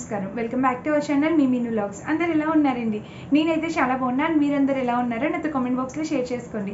నమస్కారం welcome back to our channel మీ Meenu vlogs. అందరు ఎలా ఉన్నారండి? నేనైతే చాలా బాగున్నాను. మీరందరూ ఎలా ఉన్నారో నాతో కామెంట్ బాక్స్లో షేర్ చేసుకోండి.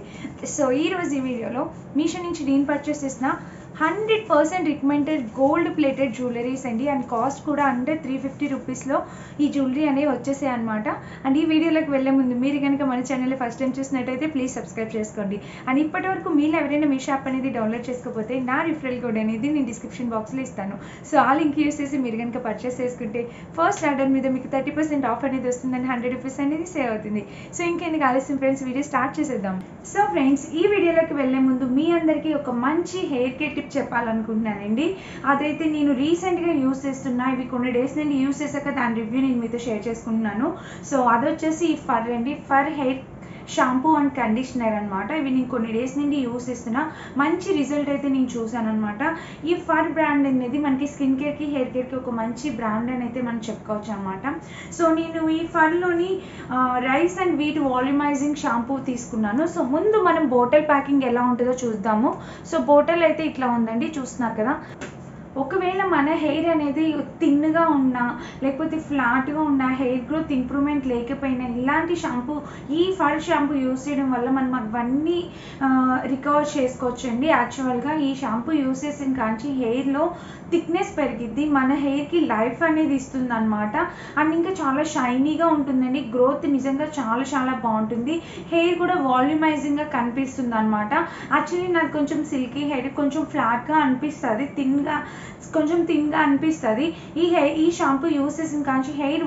సో ఈరోజు ఈ వీడియోలో మీషో నుంచి నేను పర్చేస్ చేసిన 100% రికమెండెడ్ గోల్డ్ ప్లేటెడ్ జ్యువెలరీస్ అండి. అండ్ కాస్ట్ కూడా అండర్ 350 రూపీస్లో ఈ జ్యువెలరీ అనేవి వచ్చేసాయి అనమాట. అండ్ ఈ వీడియోలోకి వెళ్ళే ముందు మీరు కనుక మన ఛానల్ ఫస్ట్ టైం చూసినట్టయితే ప్లీజ్ సబ్స్క్రైబ్ చేసుకోండి. అండ్ ఇప్పటి వరకు మీరు ఎవరైనా మీ షాప్ అనేది డౌన్లోడ్ చేసుకోకపోతే నా రిఫరల్ కోడ్ అనేది నేను డిస్క్రిప్షన్ బాక్స్లో ఇస్తాను. సో ఆ లింక్ యూస్ చేసి మీరు కనుక పర్చేస్ చేసుకుంటే ఫస్ట్ ఆర్డర్ మీద మీకు 30% ఆఫ్ అనేది వస్తుందని 100 రూపీస్ అనేది సేవ్ అవుతుంది. సో ఇంకెందుకు ఆలస్యం ఫ్రెండ్స్, వీడియో స్టార్ట్ చేసేద్దాం. సో ఫ్రెండ్స్, ఈ వీడియోలోకి వెళ్ళే ముందు మీ అందరికీ ఒక మంచి హెయిర్ కేర్ టిప్ చెప్పాలనుకుంటున్నానండి. అదైతే నేను రీసెంట్గా యూస్ చేస్తున్నా. ఇవి కొన్ని డేస్ నుండి యూస్ చేశాక దాని రివ్యూ నేను మీతో షేర్ చేసుకుంటున్నాను. సో అదొచ్చేసి ఫర్ అండి, for hair shampoo and conditioner అనమాట. ఇవి నేను కొన్ని డేస్ నుండి యూస్ చేస్తున్నా. మంచి రిజల్ట్ అయితే నేను చూసాను అనమాట. ఈ ఫర్ బ్రాండ్ అనేది మనకి స్కిన్ కేర్కి హెయిర్ కేర్కి ఒక మంచి బ్రాండ్ అని అయితే మనం చెప్పుకోవచ్చు అనమాట. సో నేను ఈ ఫర్లోని rice and wheat volumizing shampoo తీసుకున్నాను. సో ముందు మనం బాటిల్ ప్యాకింగ్ ఎలా ఉంటుందో చూద్దాము. సో బాటిల్ అయితే ఇట్లా ఉందండి, చూస్తున్నారు కదా. ఒకవేళ మన హెయిర్ అనేది థిన్గా ఉన్నా లేకపోతే ఫ్లాట్గా ఉన్నా, హెయిర్ గ్రోత్ ఇంప్రూవ్మెంట్ లేకపోయినా ఇలాంటి షాంపూ, ఈ ఫర్ షాంపూ యూస్ చేయడం వల్ల మనం అవన్నీ రికవర్ చేసుకోవచ్చండి. యాక్చువల్గా ఈ షాంపూ యూస్ చేసిన కానీ హెయిర్లో థిక్నెస్ పెరిగిద్ది, మన హెయిర్కి లైఫ్ అనేది ఇస్తుంది అనమాట. అండ్ ఇంకా చాలా షైనీగా ఉంటుందండి. గ్రోత్ నిజంగా చాలా చాలా బాగుంటుంది. హెయిర్ కూడా వాల్యూమైజింగ్గా కనిపిస్తుంది అనమాట. యాక్చువల్లీ నాకు కొంచెం సిల్కీ హెయిర్, కొంచెం ఫ్లాట్గా అనిపిస్తుంది, కొంచెం థిన్గా అనిపిస్తుంది. ఈ షాంపూ యూస్ చేసిన కానీ హెయిర్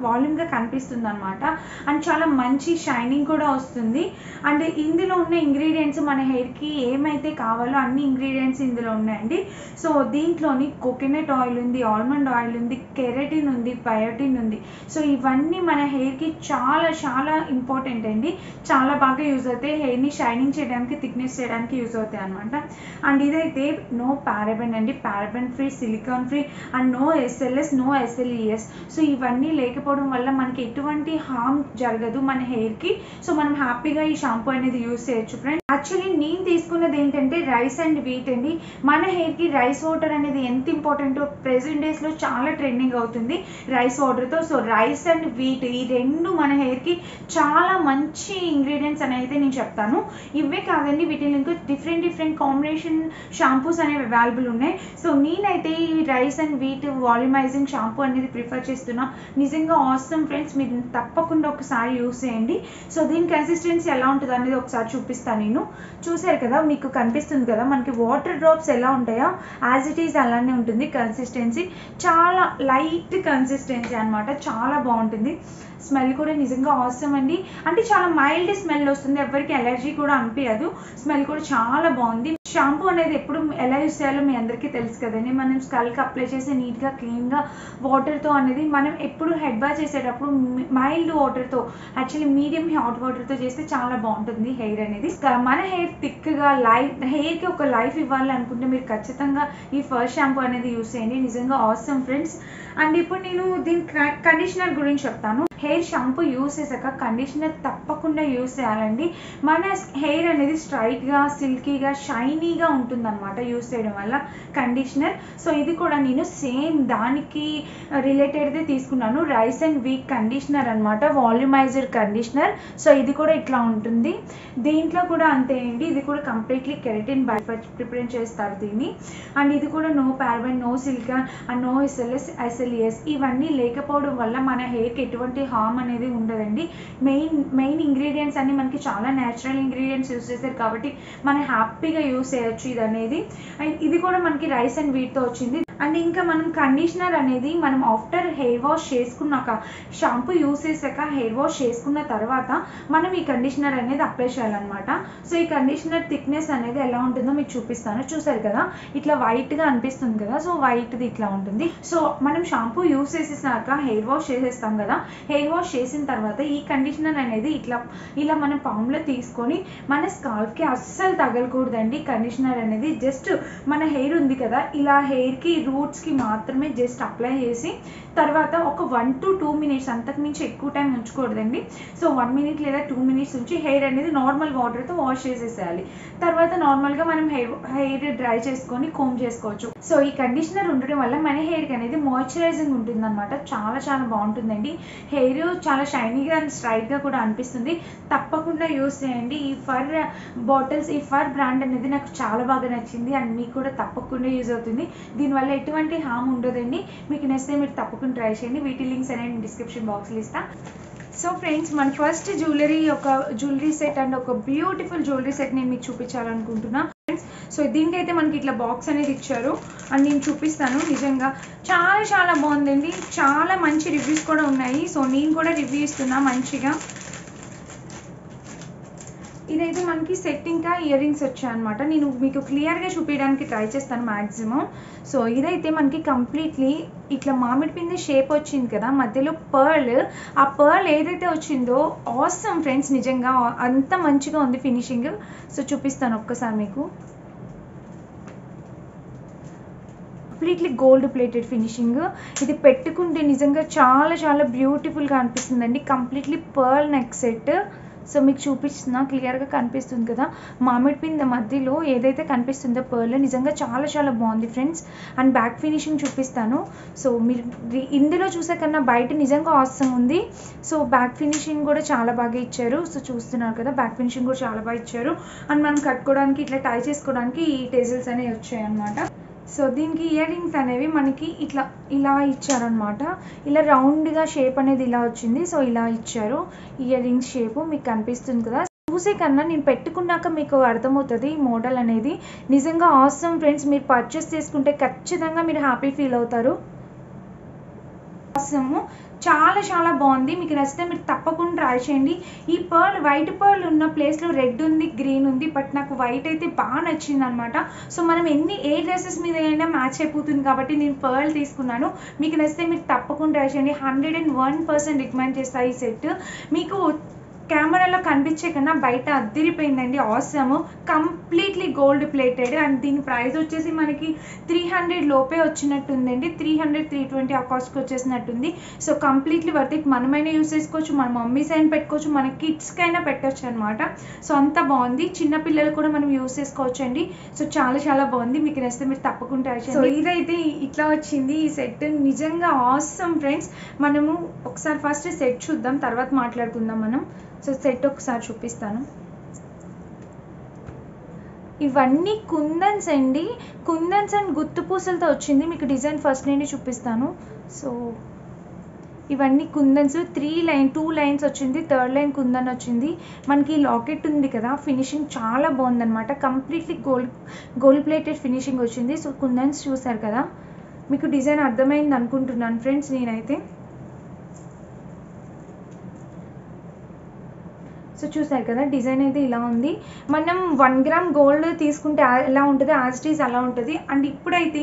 వాల్యూమ్గా కనిపిస్తుంది అనమాట. అండ్ చాలా మంచి షైనింగ్ కూడా వస్తుంది. అండ్ ఇందులో ఉన్న ఇంగ్రీడియంట్స్ మన హెయిర్కి ఏమైతే కావాలో అన్ని ఇంగ్రీడియంట్స్ ఇందులో ఉన్నాయండి. సో దీంట్లోని కోకోనట్ ఆయిల్ ఉంది, ఆల్మండ్ ఆయిల్ ఉంది, కెరటిన్ ఉంది, బయోటిన్ ఉంది. సో ఇవన్నీ మన హెయిర్కి చాలా చాలా ఇంపార్టెంట్ అండి. చాలా బాగా యూజ్ అవుతాయి. హెయిర్ని షైనింగ్ చేయడానికి, థిక్నెస్ చేయడానికి యూజ్ అవుతాయి అనమాట. అండ్ ఇదైతే నో పారాబెన్ అండి, paraben free, silicone free, and no SLS, no SLES. So ఇవన్నీ లేకపోవడం వల్ల మనకి ఎటువంటి హార్మ్ జరగదు మన హెయిర్కి. సో మనం హ్యాపీగా ఈ షాంపూ అనేది యూస్ చేయొచ్చు ఫ్రెండ్స్. యాక్చువల్లీ నేను తీసుకున్నది ఏంటంటే రైస్ అండ్ వీట్ అండి. మన హెయిర్కి రైస్ వాటర్ అనేది ఎంత ఇంపార్టెంటో ప్రెసెంట్ డేస్లో చాలా ట్రెండింగ్ అవుతుంది రైస్ వాటర్తో. సో రైస్ అండ్ వీట్ ఈ రెండు మన హెయిర్కి చాలా మంచి ఇంగ్రీడియంట్స్ అని అయితే నేను చెప్తాను. ఇవే కాదండి, వీటిని ఇంకా డిఫరెంట్ కాంబినేషన్ షాంపూస్ అనేవి అవైలబుల్ ఉన్నాయి. సో నేనైతే ఈ rice and wheat volumizing shampoo అనేది ప్రిఫర్ చేస్తున్నా. నిజంగా ఆసమ్ ఫ్రెండ్స్, మీరు తప్పకుండా ఒకసారి యూస్ చేయండి. సో దీని కన్సిస్టెన్సీ ఎలా ఉంటుంది అనేది ఒకసారి చూపిస్తాను. నేను చూసారు కదా, మీకు కనిపిస్తుంది కదా, మనకి వాటర్ డ్రాప్స్ ఎలా ఉంటాయో యాజ్ ఇట్ ఈజ్ అలానే ఉంటుంది కన్సిస్టెన్సీ. చాలా లైట్ కన్సిస్టెన్సీ అనమాట, చాలా బాగుంటుంది. స్మెల్ కూడా నిజంగా ఆసమ్ అండి. అంటే చాలా మైల్డ్ స్మెల్ వస్తుంది, ఎవరికి ఎలర్జీ కూడా అనిపించదు. స్మెల్ కూడా చాలా బాగుంది. షాంపూ అనేది ఎప్పుడు ఎలా యూస్ చేయాలో మీ అందరికీ తెలుసు కదండి. మనం స్కల్కి అప్లై చేసి నీట్గా క్లీన్గా వాటర్తో అనేది మనం ఎప్పుడు హెడ్ బాత్ చేసేటప్పుడు మైల్డ్ వాటర్తో, యాక్చువల్లీ మీడియం హాట్ వాటర్తో చేస్తే చాలా బాగుంటుంది హెయిర్ అనేది. మన హెయిర్ థిక్గా హెయిర్కి ఒక లైఫ్ ఇవ్వాలి అనుకుంటే మీరు ఖచ్చితంగా ఈ ఫస్ట్ షాంపూ అనేది యూస్ చేయండి. నిజంగా ఆసమ్ ఫ్రెండ్స్. అండ్ ఇప్పుడు నేను దీని కండిషనర్ గురించి చెప్తాను. హెయిర్ షాంపూ యూస్ చేశాక కండిషనర్ తప్పకుండా యూస్ చేయాలండి. మన హెయిర్ అనేది స్ట్రైట్గా, సిల్కీగా, షైనీగా ఉంటుంది అనమాట యూస్ చేయడం వల్ల కండిషనర్. సో ఇది కూడా నేను సేమ్ దానికి రిలేటెడ్దే తీసుకున్నాను. రైస్ అండ్ వీట్ కండిషనర్ అనమాట, వాల్యూమైజర్ కండిషనర్. సో ఇది కూడా ఇట్లా ఉంటుంది. దీంట్లో కూడా అంతే అండి, ఇది కూడా కంప్లీట్లీ కెరటిన్ బై ప్రిపేర్ చేస్తారు దీన్ని. అండ్ ఇది కూడా no paraben, no silicone and no SLES. ఇవన్నీ లేకపోవడం వల్ల మన హెయిర్కి ఎటువంటి హార్మ్ అనేది ఉండదండి. మెయిన్ ఇంగ్రీడియంట్స్ అన్ని మనకి చాలా న్యాచురల్ ఇంగ్రీడియంట్స్ యూస్ చేస్తారు కాబట్టి మనం హ్యాపీగా యూస్ చేయొచ్చు ఇది అనేది. అండ్ ఇది కూడా మనకి రైస్ అండ్ వీట్తో వచ్చింది. అండ్ ఇంకా మనం కండిషనర్ అనేది మనం ఆఫ్టర్ హెయిర్ వాష్ చేసుకున్నాక, షాంపూ యూస్ చేసాక హెయిర్ వాష్ చేసుకున్న తర్వాత మనం ఈ కండిషనర్ అనేది అప్లై చేయాలన్నమాట. సో ఈ కండిషనర్ థిక్నెస్ అనేది ఎలా ఉంటుందో మీకు చూపిస్తాను. చూసారు కదా, ఇట్లా వైట్గా అనిపిస్తుంది కదా. సో వైట్ది ఇట్లా ఉంటుంది. సో మనం షాంపూ యూస్ చేసేసాక హెయిర్ వాష్ చేసేస్తాం కదా. హెయిర్ వాష్ చేసిన తర్వాత ఈ కండిషనర్ అనేది ఇలా మనం పామ్లో తీసుకొని మన స్కాల్ఫ్కి అస్సలు తగలకూడదండి. కండిషనర్ అనేది జస్ట్ మన హెయిర్ ఉంది కదా, ఇలా హెయిర్కి రూట్స్కి మాత్రమే జస్ట్ అప్లై చేసి తర్వాత ఒక 1 to 2 minutes, అంతకు మించి ఎక్కువ టైం ఉంచకూడదండి. సో 1 minute లేదా 2 minutes ఉంచి హెయిర్ అనేది నార్మల్ వాటర్తో వాష్ చేసేసేయాలి. తర్వాత నార్మల్గా మనం హెయిర్ డ్రై చేసుకొని కోమ్ చేసుకోవచ్చు. సో ఈ కండిషనర్ ఉండడం వల్ల మన హెయిర్కి అనేది మాయిశ్చరైజింగ్ ఉంటుంది అనమాట. చాలా చాలా బాగుంటుందండి. హెయిర్ చాలా షైనీగా అండ్ స్ట్రైట్గా కూడా అనిపిస్తుంది. తప్పకుండా యూస్ చేయండి. ఈ ఫర్ బాటిల్స్, ఈ ఫర్ బ్రాండ్ అనేది నాకు చాలా బాగా నచ్చింది అండ్ మీకు కూడా తప్పకుండా యూజ్ అవుతుంది. దీనివల్ల ఎటువంటి హామ్ ఉండదండి. మీకు నచ్చితే మీరు తప్పకుండా ట్రై చేయండి. వీటి లింక్స్ అనేది డిస్క్రిప్షన్ బాక్స్లో ఇస్తా. సో ఫ్రెండ్స్, మన ఫస్ట్ జ్యువెలరీ సెట్ అండ్ ఒక బ్యూటిఫుల్ జ్యువెలరీ సెట్ నేను మీకు చూపించాలనుకుంటున్నా ఫ్రెండ్స్. సో దీనికైతే మనకి ఇట్లా బాక్స్ అనేది ఇచ్చారు అండ్ నేను చూపిస్తాను. నిజంగా చాలా చాలా బాగుందండి. చాలా మంచి రివ్యూస్ కూడా ఉన్నాయి. సో నేను కూడా రివ్యూ ఇస్తున్నా మంచిగా. ఇదైతే మనకి సెట్ ఇంకా ఇయర్ రింగ్స్ వచ్చాయన్నమాట. నేను మీకు క్లియర్గా చూపించడానికి ట్రై చేస్తాను మ్యాక్సిమం. సో ఇదైతే మనకి కంప్లీట్లీ ఇట్లా మామిడి పిండి షేప్ వచ్చింది కదా, మధ్యలో పర్ల్. ఆ పర్ల్ ఏదైతే వచ్చిందో ఆసమ్ ఫ్రెండ్స్, నిజంగా అంత మంచిగా ఉంది ఫినిషింగ్. సో చూపిస్తాను ఒక్కసారి మీకు. Completely gold plated finishing. ఇది పెట్టుకుంటే నిజంగా చాలా చాలా బ్యూటిఫుల్గా అనిపిస్తుందండి. Completely pearl neck set. So మీకు చూపిస్తున్నా, క్లియర్గా కనిపిస్తుంది కదా మామిడి పిండి మధ్యలో ఏదైతే కనిపిస్తుందో పర్ల్, నిజంగా చాలా చాలా బాగుంది ఫ్రెండ్స్. అండ్ బ్యాక్ ఫినిషింగ్ చూపిస్తాను. సో మీరు ఇందులో చూసే కన్నా బయట నిజంగా ఆసమ్ ఉంది. సో బ్యాక్ ఫినిషింగ్ కూడా చాలా బాగా ఇచ్చారు. సో చూస్తున్నారు కదా, బ్యాక్ ఫినిషింగ్ కూడా చాలా బాగా ఇచ్చారు. అండ్ మనం కట్టుకోవడానికి ఇట్లా టై చేసుకోవడానికి ఈ టేజిల్స్ అనేవి వచ్చాయి అన్నమాట. సో దీనికి ఇయర్ రింగ్స్ అనేవి మనకి ఇలా ఇచ్చారనమాట. ఇలా రౌండ్గా షేప్ అనేది ఇలా వచ్చింది. సో ఇలా ఇచ్చారు ఇయర్ రింగ్స్ షేప్. మీకు కనిపిస్తుంది కదా. చూసే కన్నా నేను పెట్టుకున్నాక మీకు అర్థమవుతుంది ఈ మోడల్ అనేది. నిజంగా ఆసమ్ ఫ్రెండ్స్. మీరు పర్చేస్ చేసుకుంటే ఖచ్చితంగా మీరు హ్యాపీ ఫీల్ అవుతారు. ఆసమ్, చాలా చాలా బాగుంది. మీకు నచ్చితే మీరు తప్పకుండా ట్రై చేయండి. ఈ పర్ల్, వైట్ పర్ల్ ఉన్న ప్లేస్లో రెడ్ ఉంది, గ్రీన్ ఉంది. బట్ నాకు వైట్ అయితే బాగా నచ్చింది అనమాట. సో మనం ఏ డ్రెస్సెస్ మీద అయినా మ్యాచ్ అయిపోతుంది కాబట్టి నేను పర్ల్ తీసుకున్నాను. మీకు నచ్చితే మీరు తప్పకుండా ట్రై చేయండి. 101% రికమెండ్ చేస్తాను ఈ సెట్. మీకు కెమెరాలో కనిపించే కన్నా బయట అదిరిపోయిందండి. Awesome, completely gold plated and దీని ప్రైస్ వచ్చేసి మనకి 300 లోపే వచ్చినట్టుందండి. 300-320 ఆ కాస్ట్కి వచ్చేసినట్టుంది. So completely worth it. మనమైనా యూస్ చేసుకోవచ్చు, మన మమ్మీస్ అయినా పెట్టుకోవచ్చు, మన కిడ్స్కైనా పెట్టచ్చు అనమాట. సో అంత బాగుంది. చిన్నపిల్లలు కూడా మనం యూస్ చేసుకోవచ్చు అండి. సో చాలా చాలా బాగుంది. మీకు నచ్చితే మీరు తప్పకుండా ట్రై చేయండి. సో ఇదైతే ఇట్లా వచ్చింది ఈ సెట్. నిజంగా ఆసమ్ ఫ్రెండ్స్. మనము ఒకసారి ఫస్ట్ సెట్ చూద్దాం, తర్వాత మాట్లాడుకుందాం మనం. సో సెట్ ఒకసారి చూపిస్తాను. ఇవన్నీ కుందన్స్ అండి. కుందన్స్ అండ్ గుత్తు పూసలతో వచ్చింది. మీకు డిజైన్ ఫస్ట్ నుండి చూపిస్తాను. సో ఇవన్నీ కుందన్స్. 2 లైన్స్ వచ్చింది. థర్డ్ లైన్ కుందన్ వచ్చింది. మనకి లాకెట్ ఉంది కదా, ఫినిషింగ్ చాలా బాగుందన్నమాట. కంప్లీట్లీ గోల్డ్ ప్లేటెడ్ ఫినిషింగ్ వచ్చింది. సో కుందన్స్ చూసారు కదా, మీకు డిజైన్ అర్థమైంది అనుకుంటున్నాను ఫ్రెండ్స్ నేనైతే. సో చూసారు కదా, డిజైన్ అయితే ఇలా ఉంది. మనం 1 గ్రామ్ గోల్డ్ తీసుకుంటే ఎలా ఉంటుంది, యాజ్ ఇట్ ఈజ్ అలా ఉంటుంది. అండ్ ఇప్పుడైతే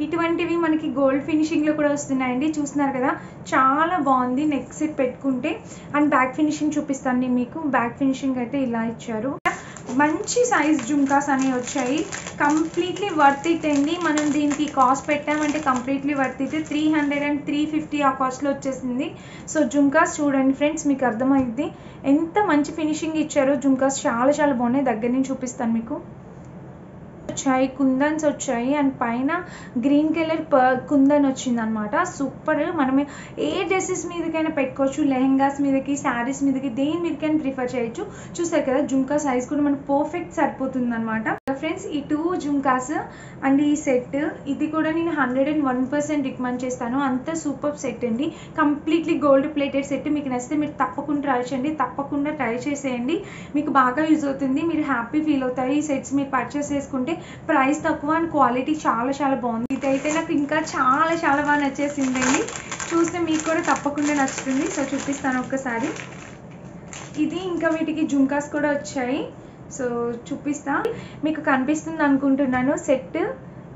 ఇటువంటివి మనకి గోల్డ్ ఫినిషింగ్లో కూడా వస్తున్నాయండి. చూస్తున్నారు కదా, చాలా బాగుంది నెక్ సెట్ పెట్టుకుంటే. అండ్ బ్యాక్ ఫినిషింగ్ చూపిస్తాను నేను మీకు. బ్యాక్ ఫినిషింగ్ అయితే ఇలా ఇచ్చారు. మంచి సైజ్ జుంకాస్ అనేవి వచ్చాయి. కంప్లీట్లీ వర్త్ ఇట్ అండి. మనం దీనికి కాస్ట్ పెట్టామంటే కంప్లీట్లీ వర్త్ ఇట్. 300 and 350 ఆ కాస్ట్లో వచ్చేసింది. సో జుంకాస్ చూడండి ఫ్రెండ్స్, మీకు అర్థమైంది ఎంత మంచి ఫినిషింగ్ ఇచ్చారో. జుంకాస్ చాలా చాలా బాగున్నాయి. దగ్గర నుంచి చూపిస్తాను మీకు. వచ్చాయి కుందన్స్ వచ్చాయి అండ్ పైన గ్రీన్ కలర్ కుందన్ వచ్చింది అనమాట. సూపర్. మనం ఏ డ్రెస్సెస్ మీదకైనా పెట్టుకోవచ్చు, లెహెంగాస్ మీదకి, శారీస్ మీదకి, దేని మీదకైనా ప్రిఫర్ చేయొచ్చు. చూసారు కదా, జుంకా సైజ్ కూడా మనకు పర్ఫెక్ట్ సరిపోతుంది అనమాట. ఫ్రెండ్స్ ఈ 2 జుంకాస్ అండ్ ఈ సెట్, ఇది కూడా నేను 101% రికమెండ్ చేస్తాను. అంత సూపర్ సెట్ అండి. Completely gold plated set. మీకు నచ్చితే మీరు తప్పకుండా ట్రై చేయండి. తప్పకుండా ట్రై చేసేయండి. మీకు బాగా యూజ్ అవుతుంది. మీరు హ్యాపీ ఫీల్ అవుతారు ఈ సెట్స్ మీరు పర్చేస్ చేసుకుంటే. ప్రైస్ తక్కువ అండ్ క్వాలిటీ చాలా చాలా బాగుంది. ఇదైతే నాకు ఇంకా చాలా చాలా బాగా నచ్చేసిందండి. చూస్తే మీకు కూడా తప్పకుండా నచ్చుతుంది. సో చూపిస్తాను ఒక్కసారి. ఇది ఇంకా వీటికి జుంకాస్ కూడా వచ్చాయి. సో చూపిస్తా, మీకు కనిపిస్తుంది అనుకుంటున్నాను సెట్.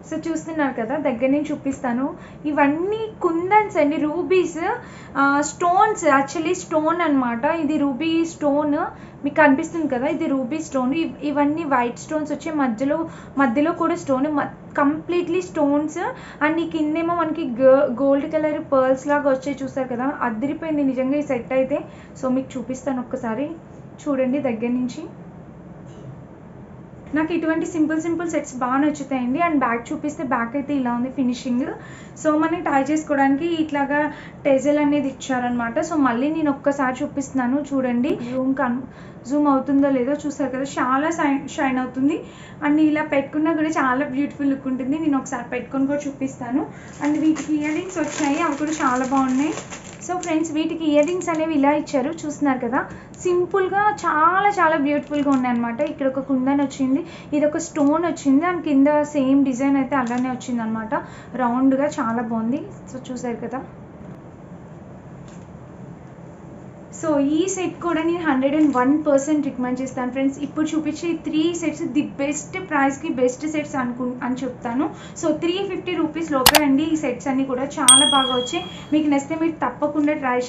సో చూస్తున్నారు కదా, దగ్గర నుంచి చూపిస్తాను. ఇవన్నీ కుందన్స్ అండి, రూబీస్ స్టోన్స్, యాక్చువల్లీ స్టోన్ అనమాట. ఇది రూబీ స్టోన్, మీకు కనిపిస్తుంది కదా, ఇది రూబీ స్టోన్. ఇవన్నీ వైట్ స్టోన్స్ వచ్చి మధ్యలో కూడా స్టోన్, కంప్లీట్లీ స్టోన్స్. అండ్ ఈ కిందేమో మనకి గోల్డ్ కలర్ పర్ల్స్ లాగా వచ్చాయి, చూస్తారు కదా, అదిరిపోయింది నిజంగా ఈ సెట్ అయితే. సో మీకు చూపిస్తాను ఒక్కసారి చూడండి దగ్గర నుంచి. నాకు ఇటువంటి సింపుల్ సెట్స్ బాగా నచ్చుతాయండి. అండ్ బ్యాక్ చూపిస్తే బ్యాక్ అయితే ఇలా ఉంది ఫినిషింగ్. సో మనం టై చేసుకోవడానికి ఇట్లాగా టెజల్ అనేది ఇచ్చారనమాట. సో మళ్ళీ నేను ఒక్కసారి చూపిస్తున్నాను చూడండి, జూమ్ అవుతుందో లేదో చూసారు కదా, చాలా షైన్ అవుతుంది. అండ్ ఇలా పెట్టుకున్నా కూడా చాలా బ్యూటిఫుల్ లుక్ ఉంటుంది. నేను ఒకసారి పెట్టుకొని కూడా చూపిస్తాను. అండ్ వీటికి ఇయర్ రింగ్స్ వచ్చాయి, అవి కూడా చాలా బాగున్నాయి. సో ఫ్రెండ్స్, వీటికి ఇయర్ రింగ్స్ అనేవి ఇలా ఇచ్చారు, చూస్తున్నారు కదా, సింపుల్గా చాలా బ్యూటిఫుల్గా ఉన్నాయి అనమాట. ఇక్కడ ఒక కుందన్ వచ్చింది, ఇది ఒక స్టోన్ వచ్చింది, అండ్ కింద సేమ్ డిజైన్ అయితే అలానే వచ్చింది అనమాట, రౌండ్గా చాలా బాగుంది. సో చూసారు కదా. సో ఈ సెట్ కూడా నేను 101% రికమెండ్ చేస్తాను ఫ్రెండ్స్. ఇప్పుడు చూపించే 3 సెట్స్ ది బెస్ట్ ప్రైస్కి బెస్ట్ సెట్స్ అని చెప్తాను. సో 350 రూపీస్ లోపే అండి ఈ సెట్స్ అన్నీ కూడా చాలా బాగా వచ్చాయి. మీకు నచ్చితే మీరు తప్పకుండా ట్రై చేయండి.